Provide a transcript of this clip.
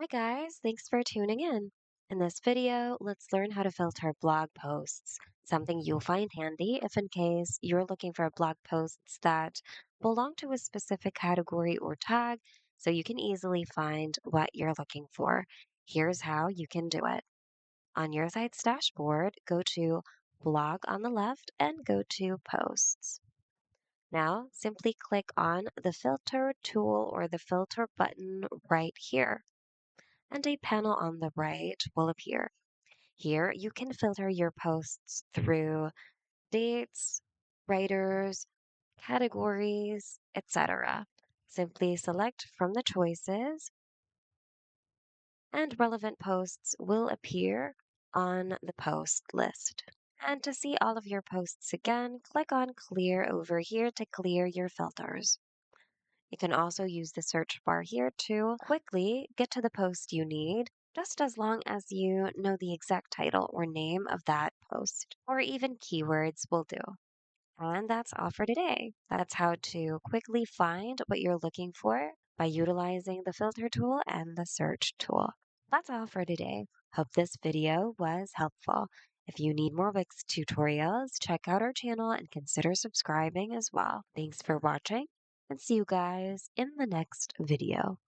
Hi guys, thanks for tuning in. In this video, let's learn how to filter blog posts, something you'll find handy if in case you're looking for blog posts that belong to a specific category or tag so you can easily find what you're looking for. Here's how you can do it. On your site's dashboard, go to blog on the left and go to posts. Now, simply click on the filter tool or the filter button right here and a panel on the right will appear. Here, you can filter your posts through dates, writers, categories, etc. Simply select from the choices, and relevant posts will appear on the post list. And to see all of your posts again, click on Clear over here to clear your filters. You can also use the search bar here to quickly get to the post you need, just as long as you know the exact title or name of that post, or even keywords will do. And that's all for today. That's how to quickly find what you're looking for by utilizing the filter tool and the search tool. That's all for today. Hope this video was helpful. If you need more Wix tutorials, check out our channel and consider subscribing as well. Thanks for watching and see you guys in the next video.